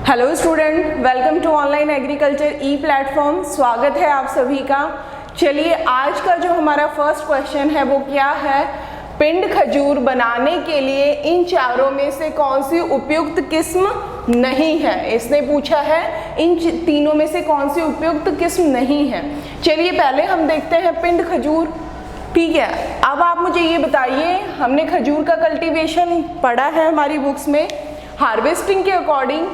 Hello student, welcome to online agriculture e platform. स्वागत है आप सभी का। चलिए, आज का जो हमारा फर्स्ट क्वेश्चन है वो क्या है, पिंड खजूर बनाने के लिए इन चारों में से कौन सी उपयुक्त किस्म नहीं है। इसने पूछा है इन तीनों में से कौन सी उपयुक्त किस्म नहीं है। चलिए पहले हम देखते हैं पिंड खजूर। ठीक है, अब आप मुझे ये बताइए, हमने खजूर का कल्टीवेशन पढ़ा है हमारी बुक्स में। हार्वेस्टिंग के अकॉर्डिंग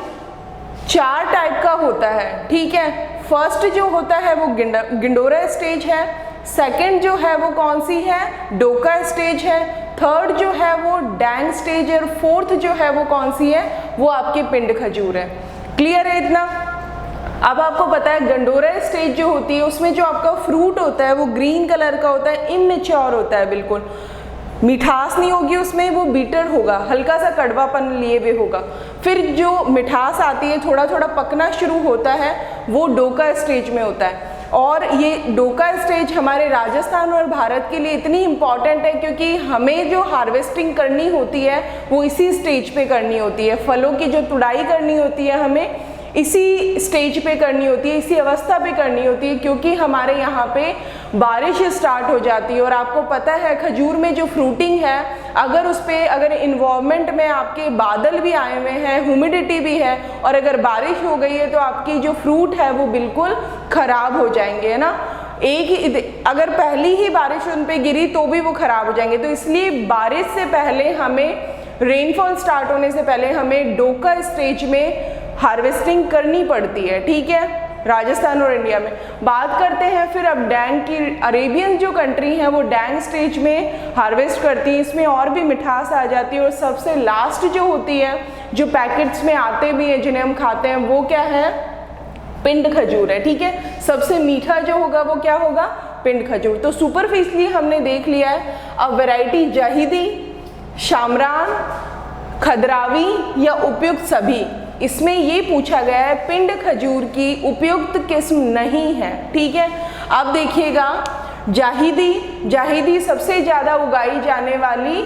4 टाइप का होता है। ठीक है, फर्स्ट जो होता है वो गिंडोरा स्टेज है, सेकंड जो है वो कौन सी है, डोका स्टेज है, थर्ड जो है वो डैंग स्टेज है, और फोर्थ जो है वो कौन सी है, वो आपकी पिंड खजूर है। क्लियर है इतना। अब आपको पता है गंडोरा स्टेज जो होती है उसमें जो आपका फ्रूट होता है वो ग्रीन कलर का होता है, इमेच्योर होता है, बिल्कुल मिठास नहीं होगी उसमें, वो बीटर होगा, हल्का सा कड़वापन लिए हुए होगा। फिर जो मिठास आती है, थोड़ा थोड़ा पकना शुरू होता है, वो डोका स्टेज में होता है। और ये डोका स्टेज हमारे राजस्थान और भारत के लिए इतनी इम्पॉर्टेंट है क्योंकि हमें जो हार्वेस्टिंग करनी होती है वो इसी स्टेज पे करनी होती है। फलों की जो तुड़ाई करनी होती है हमें इसी स्टेज पे करनी होती है, इसी अवस्था पे करनी होती है, क्योंकि हमारे यहाँ पे बारिश स्टार्ट हो जाती है। और आपको पता है खजूर में जो फ्रूटिंग है, अगर उस पर अगर इन्वायरमेंट में आपके बादल भी आए हुए हैं, ह्यूमिडिटी भी है, और अगर बारिश हो गई है तो आपकी जो फ्रूट है वो बिल्कुल खराब हो जाएंगे, है ना। एक ही अगर पहली ही बारिश उन पे गिरी तो भी वो खराब हो जाएंगे। तो इसलिए बारिश से पहले हमें, रेनफॉल स्टार्ट होने से पहले हमें डोका स्टेज में हार्वेस्टिंग करनी पड़ती है। ठीक है, राजस्थान और इंडिया में। बात करते हैं फिर अब डैंग की। अरेबियन जो कंट्री है वो डैंग स्टेज में हार्वेस्ट करती है, इसमें और भी मिठास आ जाती है। और सबसे लास्ट जो होती है, जो पैकेट्स में आते भी हैं जिन्हें हम खाते हैं, वो क्या है, पिंड खजूर है। ठीक है, सबसे मीठा जो होगा वो क्या होगा, पिंड खजूर। तो सुपरफिशियली हमने देख लिया है। अब वैरायटी जाहिदी, शामरान, खदरावी या उपयुक्त सभी, इसमें ये पूछा गया है पिंड खजूर की उपयुक्त किस्म नहीं है। ठीक है, अब देखिएगा, जाहिदी सबसे ज़्यादा उगाई जाने वाली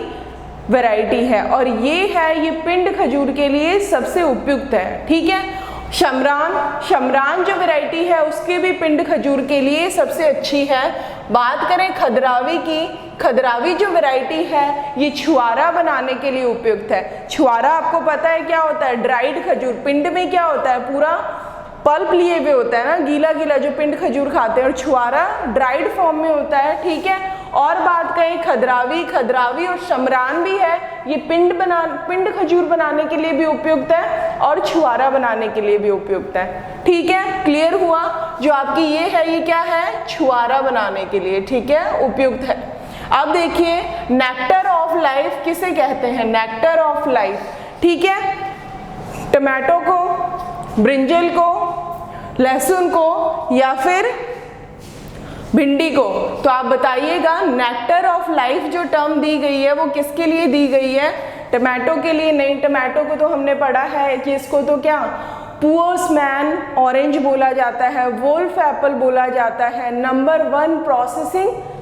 वैरायटी है और ये पिंड खजूर के लिए सबसे उपयुक्त है। ठीक है, शमरान जो वैरायटी है उसके भी पिंड खजूर के लिए सबसे अच्छी है। बात करें खदरावी की, खदरावी जो वैरायटी है ये छुआरा बनाने के लिए उपयुक्त है। छुआरा आपको पता है क्या होता है, ड्राइड खजूर। पिंड में क्या होता है, पूरा पल्प लिए हुए होता है ना, गीला गीला जो पिंड खजूर खाते हैं, और छुआरा ड्राइड फॉर्म में होता है। ठीक है, और बात करें खदरावी और शमरान भी है, ये पिंड खजूर बनाने के लिए भी उपयुक्त है और छुआरा बनाने के लिए भी उपयुक्त है। ठीक है, क्लियर हुआ। जो आपकी ये क्या है, छुआरा बनाने के लिए, ठीक है, उपयुक्त है। अब देखिए, नेक्टर ऑफ लाइफ किसे कहते हैं, नेक्टर ऑफ लाइफ। ठीक है, टमाटो को, ब्रिंजल को, लहसुन को या फिर भिंडी को। तो आप बताइएगा, नेक्टर ऑफ लाइफ जो टर्म दी गई है वो किसके लिए दी गई है, टमाटो के लिए नहीं। टमाटो को तो हमने पढ़ा है कि इसको तो क्या पुअर्स मैन ऑरेंज बोला जाता है, वोल्फ एप्पल बोला जाता है, नंबर 1 प्रोसेसिंग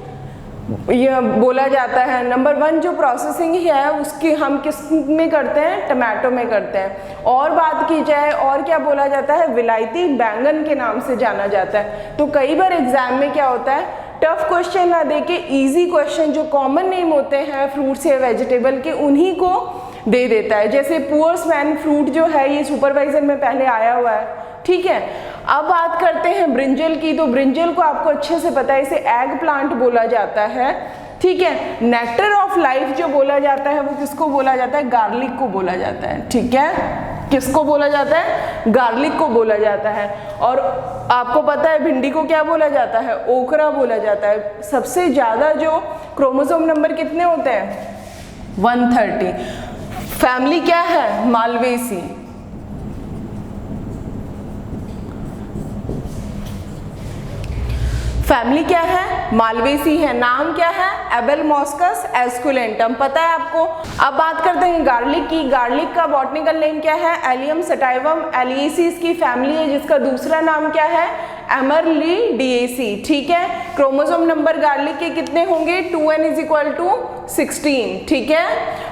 ये बोला जाता है। नंबर 1 जो प्रोसेसिंग है उसकी हम किस में करते हैं, टमाटो में करते हैं। और बात की जाए और क्या बोला जाता है, विलायती बैंगन के नाम से जाना जाता है। तो कई बार एग्जाम में क्या होता है, टफ क्वेश्चन ना देके इजी क्वेश्चन जो कॉमन नेम होते हैं फ्रूट्स या वेजिटेबल के, उन्हीं को दे देता है। जैसे पुअर्स मैन फ्रूट जो है ये सुपरवाइजर में पहले आया हुआ है। ठीक है, अब बात करते हैं ब्रिंजल की। तो ब्रिंजल को आपको अच्छे से पता है, इसे एग प्लांट बोला जाता है। ठीक है, नेक्टर ऑफ लाइफ जो बोला जाता है वो किसको बोला जाता है, गार्लिक को बोला जाता है। ठीक है, किसको बोला जाता है, गार्लिक को बोला जाता है। और आपको पता है भिंडी को क्या बोला जाता है, ओकरा बोला जाता है। सबसे ज्यादा जो क्रोमोसोम नंबर कितने होते हैं, 130। फैमिली क्या है, मालवेसी। फैमिली क्या है, मालवेसी है। नाम क्या है, एबेलमॉस्कस एस्कुलेंटम, पता है आपको। अब बात करते हैं गार्लिक की। गार्लिक का बॉटनिकल नेम क्या है, एलियम सटाइवम एलिएसिस की फैमिली है, जिसका दूसरा नाम क्या है, एमरलिडिएसी। ठीक है, क्रोमोसोम नंबर गार्लिक के कितने होंगे? 2n = 16। ठीक है,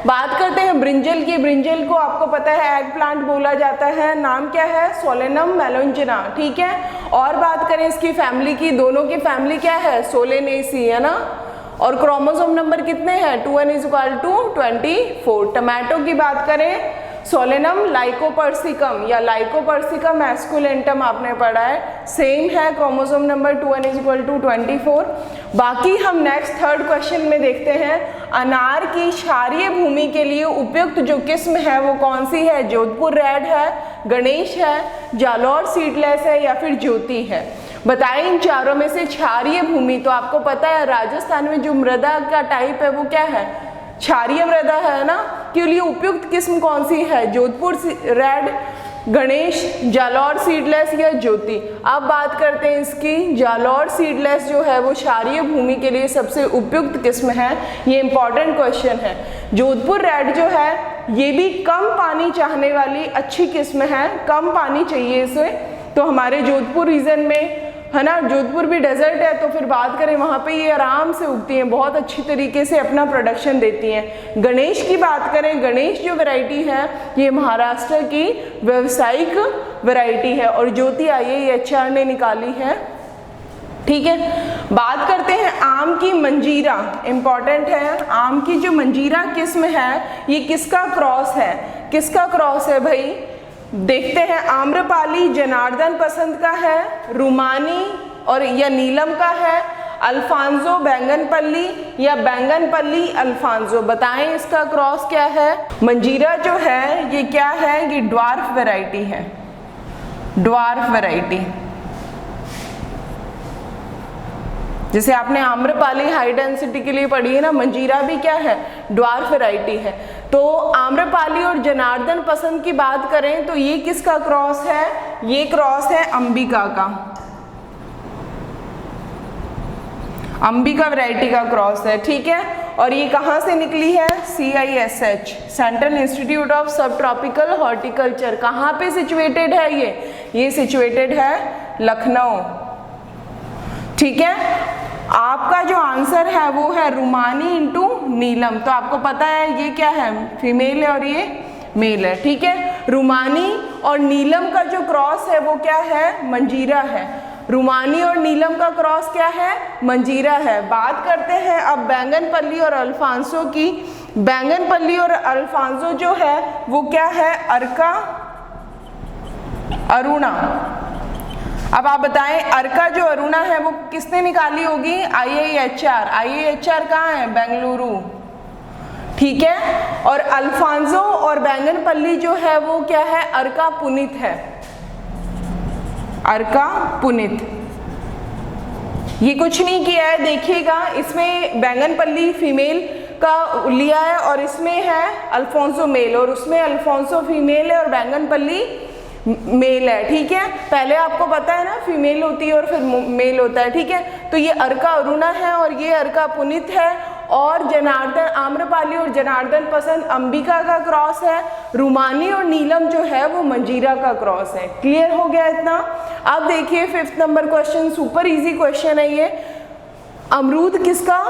बात करते हैं ब्रिंजल की। ब्रिंजल को आपको पता है एग प्लांट बोला जाता है, नाम क्या है? सोलेनम मेलोंजिना। ठीक है, और बात करें इसकी फैमिली की, दोनों की फैमिली क्या है? सोलेनेसी, है ना। और क्रोमोसोम नंबर कितने हैं? 2n = 24। टमाटो की बात करें, सोलेनम लाइकोपर्सिकम या लाइकोपर्सिकम एस्कुलेंटम आपने पढ़ा है, सेम है, क्रोमोसोम नंबर 2n = 24। बाकी हम नेक्स्ट थर्ड क्वेश्चन में देखते हैं, अनार की क्षारीय भूमि के लिए उपयुक्त जो किस्म है वो कौन सी है? जोधपुर रेड है, गणेश है, जालौर सीडलेस है या फिर ज्योति है। बताएं इन चारों में से क्षारीय भूमि, तो आपको पता है राजस्थान में जो मृदा का टाइप है वो क्या है? क्षारीय मृदा है ना। के लिए उपयुक्त किस्म कौन सी है? जोधपुर रेड, गणेश, जालौर सीडलेस या ज्योति। अब बात करते हैं इसकी, जालौर सीडलेस जो है वो क्षारीय भूमि के लिए सबसे उपयुक्त किस्म है। ये इंपॉर्टेंट क्वेश्चन है। जोधपुर रेड जो है ये भी कम पानी चाहने वाली अच्छी किस्म है, कम पानी चाहिए इसे, तो हमारे जोधपुर रीजन में है ना, जोधपुर भी डेजर्ट है तो फिर बात करें वहाँ पे ये आराम से उगती हैं, बहुत अच्छी तरीके से अपना प्रोडक्शन देती हैं। गणेश की बात करें, गणेश जो वैरायटी है ये महाराष्ट्र की व्यावसायिक वैरायटी है और ज्योति IAHR ने निकाली है। ठीक है, बात करते हैं आम की मंजीरा, इंपॉर्टेंट है। आम की जो मंजीरा किस्म है ये किसका क्रॉस है? किसका क्रॉस है भाई? देखते हैं, आम्रपाली जनार्दन पसंद का है, रुमानी और या नीलम का है, अल्फांसो बैंगनपल्ली या बैंगनपल्ली अल्फांसो। बताएं इसका क्रॉस क्या है? मंजीरा जो है ये क्या है? ये ड्वार्फ वैरायटी है, ड्वार्फ वैरायटी। जैसे आपने आम्रपाली हाई डेंसिटी के लिए पढ़ी है ना, मंजीरा भी क्या है? ड्वार्फ वैरायटी है। तो आम्रपाली और जनार्दन पसंद की बात करें तो ये किसका क्रॉस है? ये क्रॉस है अंबिका का, अंबिका वैरायटी का क्रॉस है। ठीक है, और ये कहाँ से निकली है? CISH, सेंट्रल इंस्टीट्यूट ऑफ सब ट्रॉपिकल हॉर्टिकल्चर। कहाँ पे सिचुएटेड है ये सिचुएटेड है लखनऊ। ठीक है, आपका जो आंसर है वो है रुमानी इंटू नीलम। तो आपको पता है ये क्या है? फीमेल है और ये मेल है। ठीक है, रुमानी और नीलम का जो क्रॉस है वो क्या है? मंजीरा है। रुमानी और नीलम का क्रॉस क्या है? मंजीरा है। बात करते हैं अब बैंगनपल्ली और अल्फांसो की। बैंगनपल्ली और अल्फांसो जो है वो क्या है? अर्का अरुणा। अब आप बताएं, अर्का जो अरुणा है वो किसने निकाली होगी? IAHR। IAHR कहाँ है? बेंगलुरु। ठीक है, और अल्फांसो और बैंगनपल्ली जो है वो क्या है? अर्का पुनित है, अर्का पुनित। ये कुछ नहीं किया है, देखिएगा इसमें बैंगनपल्ली फीमेल का लिया है और इसमें है अल्फांसो मेल, और उसमें अल्फांसो फीमेल है और बैंगनपल्ली मेल है। ठीक है, पहले आपको पता है ना फीमेल होती है और फिर मेल होता है। ठीक है, तो ये अर्का अरुणा है और ये अर्का पुनित है, और जनार्दन, आम्रपाली और जनार्दन पसंद अंबिका का क्रॉस है, रुमानी और नीलम जो है वो मंजीरा का क्रॉस है। क्लियर हो गया इतना? अब देखिए 5th number question, super easy question है ये। अमरूद किसका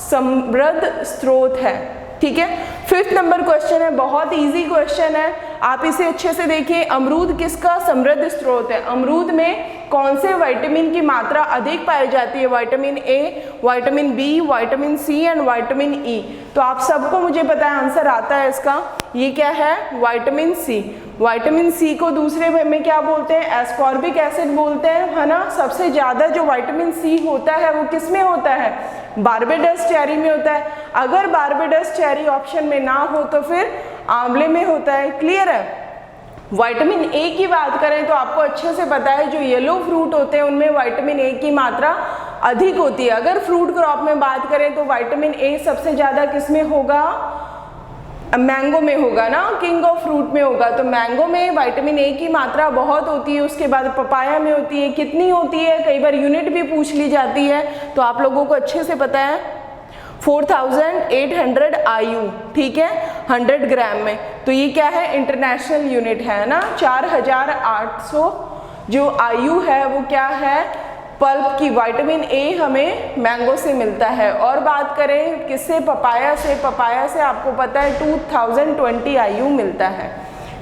समृद्ध स्रोत है? ठीक है, 5th नंबर क्वेश्चन है, बहुत इजी क्वेश्चन है, आप इसे अच्छे से देखिए। अमरूद किसका समृद्ध स्रोत है? अमरूद में कौन से विटामिन की मात्रा अधिक पाई जाती है? Vitamin A, vitamin B, vitamin C and vitamin E। तो आप सबको मुझे पता है आंसर आता है इसका, ये क्या है? Vitamin C। विटामिन C को दूसरे में क्या बोलते हैं? एस्कॉर्बिक एसिड बोलते हैं, है ना। सबसे ज्यादा जो विटामिन C होता है वो किस में होता है? बारबेडस चेरी में होता है। अगर बारबेडस चेरी ऑप्शन में ना हो तो फिर आंवले में होता है। क्लियर है? विटामिन A की बात करें तो आपको अच्छे से पता है जो येलो फ्रूट होते हैं उनमें विटामिन A की मात्रा अधिक होती है। अगर फ्रूट क्रॉप में बात करें तो विटामिन A सबसे ज्यादा किस में होगा? मैंगो में होगा ना, किंग ऑफ फ्रूट में होगा। तो मैंगो में विटामिन A की मात्रा बहुत होती है। उसके बाद पपाया में होती है, कितनी होती है? कई बार यूनिट भी पूछ ली जाती है, तो आप लोगों को अच्छे से पता है 4800 IU। ठीक है, 100 ग्राम में। तो ये क्या है? इंटरनेशनल यूनिट है ना, 4800 जो आयु है वो क्या है, पल्प की। विटामिन ए हमें मैंगो से मिलता है। और बात करें किससे, पपाया से। पपाया से आपको पता है 2020 आयु मिलता है,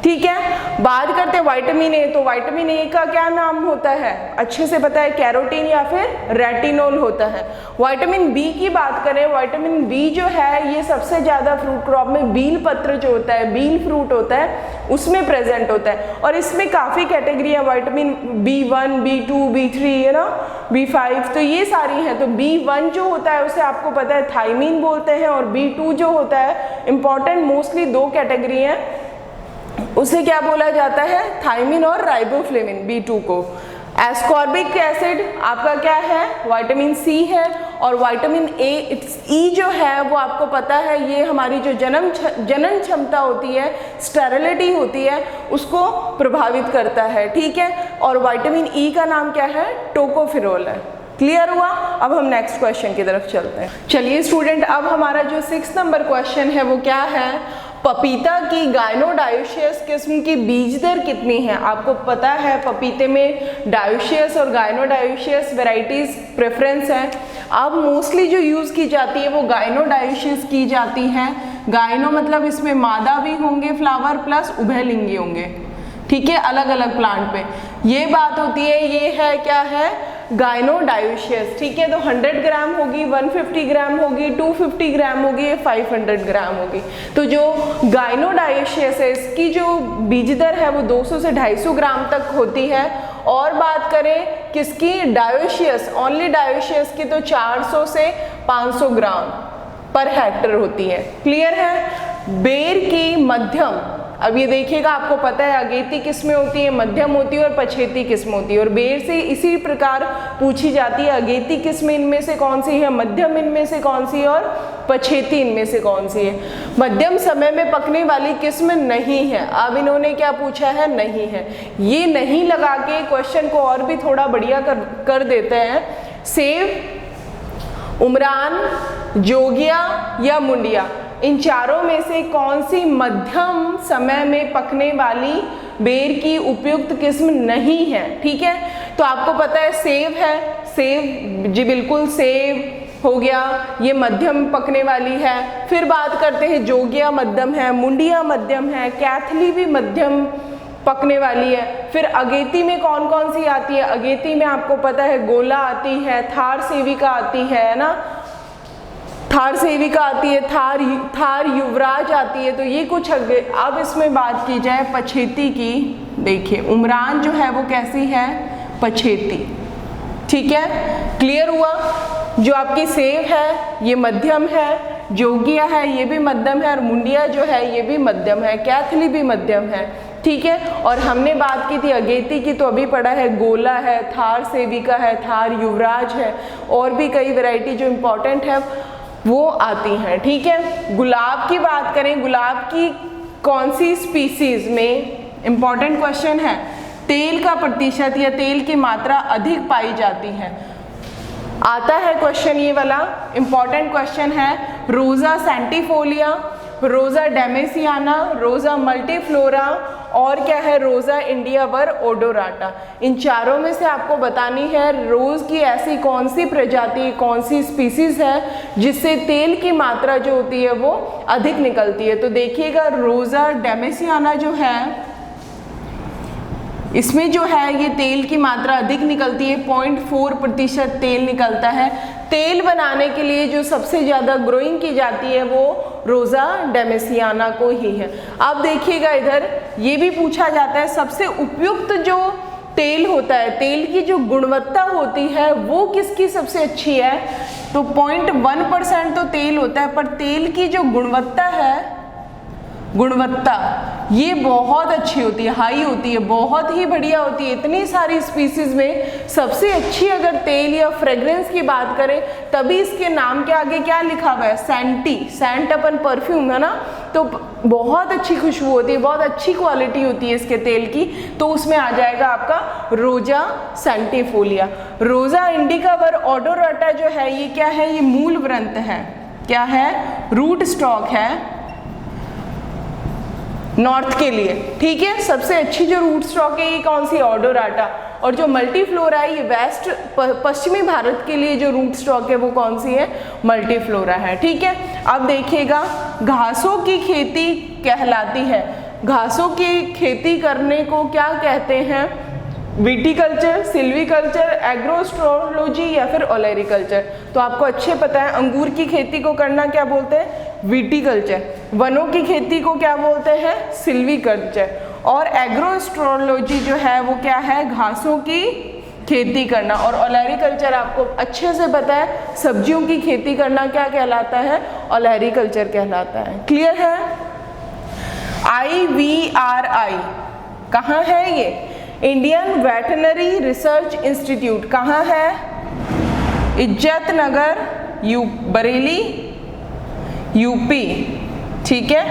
ठीक है। बात करते हैं विटामिन ए, तो विटामिन ए का क्या नाम होता है, अच्छे से पता है, कैरोटीन या फिर रेटिनोल होता है। विटामिन बी की बात करें, विटामिन बी जो है ये सबसे ज़्यादा फ्रूट क्रॉप में बील पत्र जो होता है, बील फ्रूट होता है, उसमें प्रेजेंट होता है। और इसमें काफ़ी कैटेगरियाँ, विटामिन B1, B2, B3 है ना, B5, तो ये सारी हैं। तो B1 जो होता है उसे आपको पता है थायमीन बोलते हैं, और B2 जो होता है, इंपॉर्टेंट मोस्टली 2 कैटेगरी हैं, उसे क्या बोला जाता है, थायमीन और राइबोफ्लेविन, B2 को। एस्कॉर्बिक एसिड आपका क्या है, विटामिन सी है। और विटामिन ई जो है वो आपको पता है ये हमारी जो जनन क्षमता होती है, स्टेरिलिटी होती है, उसको प्रभावित करता है, ठीक है। और विटामिन ई का नाम क्या है, टोकोफेरोल है। क्लियर हुआ। अब हम नेक्स्ट क्वेश्चन की तरफ चलते हैं। चलिए स्टूडेंट, अब हमारा जो 6 नंबर क्वेश्चन है वो क्या है, पपीता की गायनोडायोशियस किस्म की बीज दर कितनी है। आपको पता है पपीते में डायोशियस और गायनोडायोशियस वेराइटीज प्रेफरेंस है। अब मोस्टली जो यूज़ की जाती है वो गायनोडायोशियस की जाती है। गायनो मतलब इसमें मादा भी होंगे फ्लावर प्लस उभयलिंगी होंगे, ठीक है, अलग अलग प्लांट पे। ये बात होती है, ये है क्या है, गायनोडायोशियस, ठीक है। तो 100 ग्राम होगी, 150 ग्राम होगी, 250 ग्राम होगी, 500 ग्राम होगी। तो जो गायनोडायोशियस है इसकी जो बीज दर है वो 200 से 250 ग्राम तक होती है। और बात करें किसकी, डायोशियस, ओनली डायोशियस की, तो 400 से 500 ग्राम पर हेक्टर होती है। क्लियर है। बेर की मध्यम, अब ये देखिएगा आपको पता है अगेती किस्में होती है, मध्यम होती है और पछेती किस्म होती है। और बेर से इसी प्रकार पूछी जाती है, अगेती किस्म इनमें से कौन सी है, मध्यम इनमें से कौन सी है, और पछेती इनमें से कौन सी है। मध्यम समय में पकने वाली किस्म नहीं है। अब इन्होंने क्या पूछा है, नहीं है। ये नहीं लगा के क्वेश्चन को और भी थोड़ा बढ़िया कर देते हैं। सेब, उमरान, जोगिया या मुंडिया, इन चारों में से कौन सी मध्यम समय में पकने वाली बेर की उपयुक्त किस्म नहीं है, ठीक है। तो आपको पता है सेब है, सेब जी बिल्कुल, सेब हो गया, ये मध्यम पकने वाली है। फिर बात करते हैं जोगिया मध्यम है, मुंडिया मध्यम है, कैथली भी मध्यम पकने वाली है। फिर अगेती में कौन कौन सी आती है, अगेती में आपको पता है गोला आती है, थार सेविका आती है ना, थार सेविका आती है, थार युवराज आती है। तो ये कुछ अब इसमें बात की जाए पछेती की, देखिए उमरान जो है वो कैसी है, पछेती, ठीक है। क्लियर हुआ। जो आपकी सेब है ये मध्यम है, जोगिया है ये भी मध्यम है, और मुंडिया जो है ये भी मध्यम है, कैथली भी मध्यम है, ठीक है। और हमने बात की थी अगेती की, तो अभी पढ़ा है गोला है, थार सेविका है, थार युवराज है, और भी कई वैरायटी जो इम्पोर्टेंट है वो आती हैं, ठीक है। गुलाब की बात करें, गुलाब की कौन सी स्पीसीज में, इंपॉर्टेंट क्वेश्चन है, तेल का प्रतिशत या तेल की मात्रा अधिक पाई जाती है। आता है क्वेश्चन ये वाला, इंपॉर्टेंट क्वेश्चन है। रोजा सेंटिफोलिया, रोजा डेमेसियाना, रोजा मल्टीफ्लोरा, और क्या है, रोजा इंडिया वर ओडोराटा। इन चारों में से आपको बतानी है रोज की ऐसी कौन सी प्रजाति, कौन सी स्पीसीज है जिससे तेल की मात्रा जो होती है वो अधिक निकलती है। तो देखिएगा रोजा डेमेसियाना जो है इसमें जो है ये तेल की मात्रा अधिक निकलती है, 0.4% तेल निकलता है। तेल बनाने के लिए जो सबसे ज़्यादा ग्रोइंग की जाती है वो रोजा डेमेसियाना को ही है। अब देखिएगा इधर ये भी पूछा जाता है सबसे उपयुक्त जो तेल होता है, तेल की जो गुणवत्ता होती है वो किसकी सबसे अच्छी है। तो 0.1% तो तेल होता है, पर तेल की जो गुणवत्ता है, गुणवत्ता ये बहुत अच्छी होती है, हाई होती है, बहुत ही बढ़िया होती है। इतनी सारी स्पीसीज में सबसे अच्छी अगर तेल या फ्रेग्रेंस की बात करें तभी इसके नाम के आगे क्या लिखा हुआ है, सेंटी, सेंट अपन परफ्यूम है ना, तो बहुत अच्छी खुशबू होती है, बहुत अच्छी क्वालिटी होती है इसके तेल की। तो उसमें आ जाएगा आपका रोजा सेंटिफोलिया। रोजा इंडिका वर ओडोराटा जो है ये क्या है, ये मूल वृंत है, क्या है, रूट स्टॉक है नॉर्थ के लिए, ठीक है। सबसे अच्छी जो रूट स्टॉक है ये कौन सी, ओडोराटा। और जो मल्टीफ्लोरा ये वेस्ट पश्चिमी भारत के लिए जो रूट स्टॉक है वो कौन सी है, मल्टीफ्लोरा है। ठीक है, अब देखिएगा घासों की खेती कहलाती है, घासों की खेती करने को क्या कहते हैं, विटीकल्चर, सिल्वीकल्चर, एग्रोस्ट्रोलॉजी या फिर ओलेरिकल्चर। तो आपको अच्छे पता है अंगूर की खेती को करना क्या बोलते हैं, विटीकल्चर, वनों की खेती को क्या बोलते हैं, सिल्वीकल्चर, और एग्रोस्ट्रोलॉजी जो है वो क्या है, घासों की खेती करना, और ओलेरिकल्चर आपको अच्छे से पता है सब्जियों की खेती करना क्या कहलाता है, ओलेरिकल्चर कहलाता है। क्लियर है। IVRI कहाँ है ये, इंडियन वेटनरी रिसर्च इंस्टीट्यूट, कहाँ है, इज्जत नगर बरेली यूपी। ठीक है,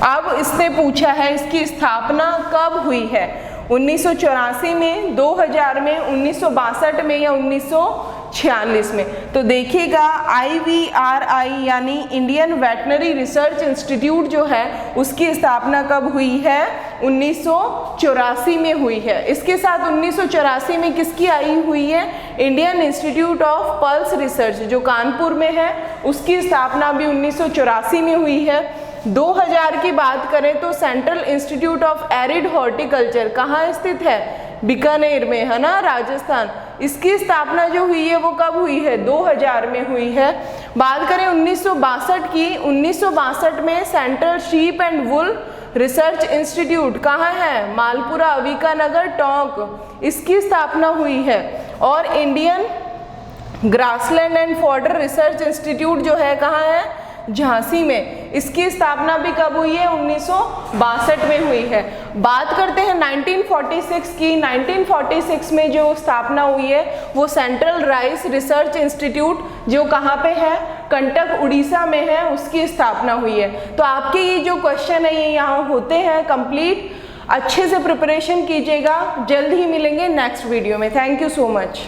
अब इसने पूछा है इसकी स्थापना कब हुई है, 1984 में, 2000 में, 1962 में या 1946 में। तो देखिएगा IVRI यानी इंडियन वेटनरी रिसर्च इंस्टीट्यूट जो है उसकी स्थापना कब हुई है, 1984 में हुई है। इसके साथ 1984 में किसकी आई हुई है, Indian institute of pulse research जो कानपुर में है, उसकी स्थापना भी 1984 में हुई है। 2000 की बात करें तो central institute of arid horticulture कहाँ स्थित है, बीकानेर में, है ना, राजस्थान। इसकी स्थापना जो हुई है वो कब हुई है, 2000 में हुई है। बात करें 1962 की, 1962 में central sheep and wool research institute कहाँ है, मालपुरा, अविका नगर, टोंक, इसकी स्थापना हुई है। और Indian grassland and fodder research institute जो है कहाँ है, झांसी में, इसकी स्थापना भी कब हुई है, 1962 में हुई है। बात करते हैं 1946 की, 1946 में जो स्थापना हुई है वो सेंट्रल राइस रिसर्च इंस्टीट्यूट जो कहाँ पे है, कंटक उड़ीसा में है, उसकी स्थापना हुई है। तो आपके ये जो क्वेश्चन है ये यहाँ होते हैं कंप्लीट। अच्छे से प्रिपरेशन कीजिएगा, जल्द ही मिलेंगे नेक्स्ट वीडियो में। Thank you so much.